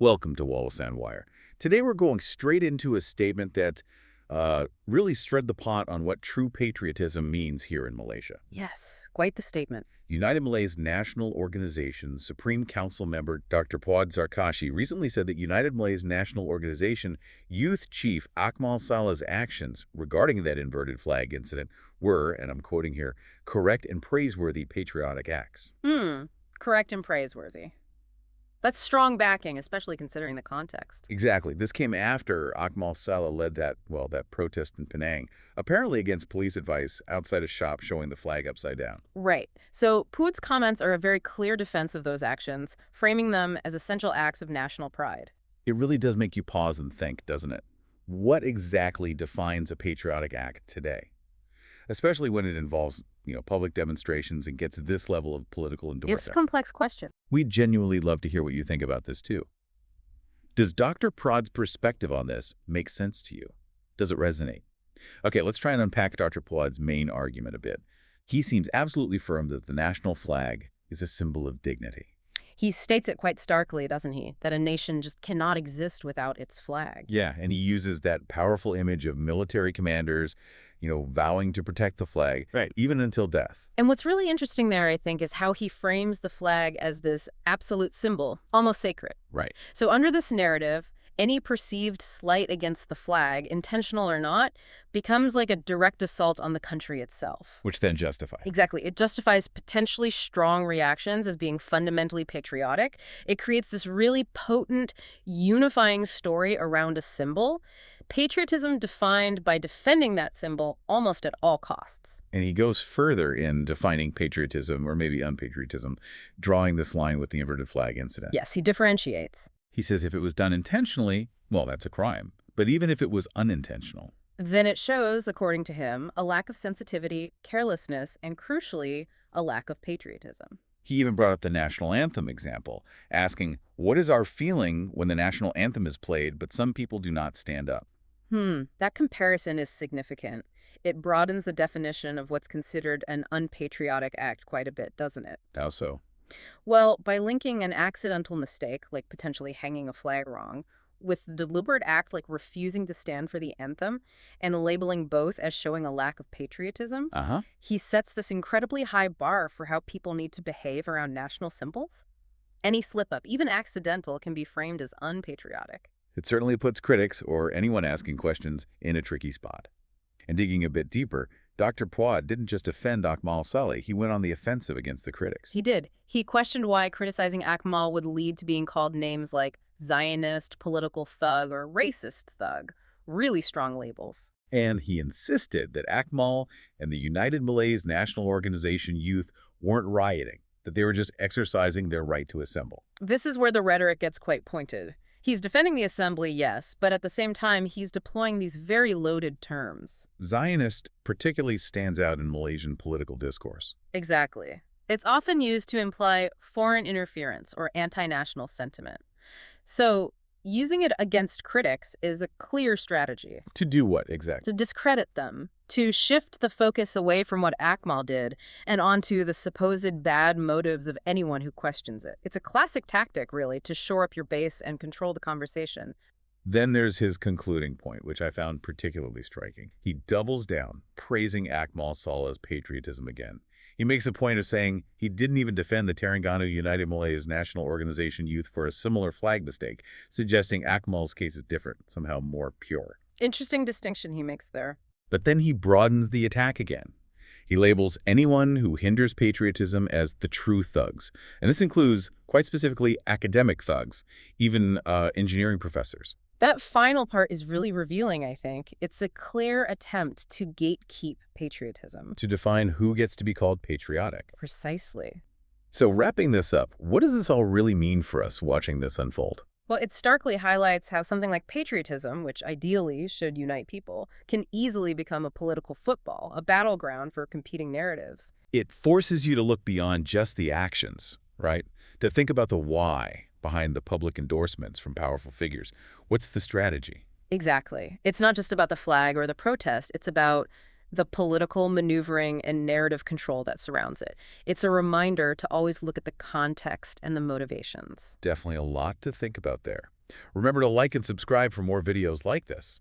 Welcome to Wall and Wire. Today we're going straight into a statement that really stirred the pot on what true patriotism means here in Malaysia. Yes, quite the statement. United Malay's National Organization Supreme Council member Dr. Puad Zarkashi recently said that United Malay's National Organization Youth Chief Akmal Salah's actions regarding that inverted flag incident were, and I'm quoting here, correct and praiseworthy patriotic acts. Correct and praiseworthy. That's strong backing, especially considering the context. Exactly. This came after Akmal Salah led that protest in Penang, apparently against police advice outside a shop showing the flag upside down. Right. So Puad's comments are a very clear defense of those actions, framing them as essential acts of national pride. It really does make you pause and think, doesn't it? What exactly defines a patriotic act today? Especially when it involves, public demonstrations and gets this level of political endorsement. It's a complex question. We'd genuinely love to hear what you think about this, too. Does Dr. Prod's perspective on this make sense to you? Does it resonate? Okay, let's try and unpack Dr. Prod's main argument a bit. He seems absolutely firm that the national flag is a symbol of dignity. He states it quite starkly, doesn't he? That a nation just cannot exist without its flag. Yeah, and he uses that powerful image of military commanders, vowing to protect the flag, right, even until death. And what's really interesting there, I think, is how he frames the flag as this absolute symbol, almost sacred. Right. So under this narrative, any perceived slight against the flag, intentional or not, becomes like a direct assault on the country itself. Which then justifies. Exactly. It justifies potentially strong reactions as being fundamentally patriotic. It creates this really potent, unifying story around a symbol. Patriotism defined by defending that symbol almost at all costs. And he goes further in defining patriotism, or maybe unpatriotism, drawing this line with the inverted flag incident. Yes, he differentiates. He says if it was done intentionally, well, that's a crime. But even if it was unintentional, then it shows, according to him, a lack of sensitivity, carelessness, and crucially, a lack of patriotism. He even brought up the national anthem example, asking, what is our feeling when the national anthem is played, but some people do not stand up? That comparison is significant. It broadens the definition of what's considered an unpatriotic act quite a bit, doesn't it? How so? Well, by linking an accidental mistake, like potentially hanging a flag wrong, with the deliberate act like refusing to stand for the anthem and labeling both as showing a lack of patriotism, he sets this incredibly high bar for how people need to behave around national symbols. Any slip-up, even accidental, can be framed as unpatriotic. It certainly puts critics, or anyone asking questions, in a tricky spot. And digging a bit deeper, Dr. Puad didn't just offend Akmal Saleh, he went on the offensive against the critics. He did. He questioned why criticizing Akmal would lead to being called names like Zionist, political thug, or racist thug. Really strong labels. And he insisted that Akmal and the United Malay's National Organization Youth weren't rioting, that they were just exercising their right to assemble. This is where the rhetoric gets quite pointed. He's defending the assembly, yes, but at the same time, he's deploying these very loaded terms. Zionist particularly stands out in Malaysian political discourse. Exactly. It's often used to imply foreign interference or anti-national sentiment. So, using it against critics is a clear strategy. To do what exactly? To discredit them, to shift the focus away from what Akmal did and onto the supposed bad motives of anyone who questions it. It's a classic tactic, really, to shore up your base and control the conversation. Then there's his concluding point, which I found particularly striking. He doubles down, praising Akmal Saleh's patriotism again. He makes a point of saying he didn't even defend the Terengganu United Malay's National Organization Youth for a similar flag mistake, suggesting Akmal's case is different, somehow more pure. Interesting distinction he makes there. But then he broadens the attack again. He labels anyone who hinders patriotism as the true thugs. And this includes, quite specifically, academic thugs, even engineering professors. That final part is really revealing, I think. It's a clear attempt to gatekeep patriotism. To define who gets to be called patriotic. Precisely. So wrapping this up, what does this all really mean for us watching this unfold? Well, it starkly highlights how something like patriotism, which ideally should unite people, can easily become a political football, a battleground for competing narratives. It forces you to look beyond just the actions, right? To think about the why behind the public endorsements from powerful figures. What's the strategy? Exactly. It's not just about the flag or the protest. It's about the political maneuvering and narrative control that surrounds it. It's a reminder to always look at the context and the motivations. Definitely a lot to think about there. Remember to like and subscribe for more videos like this.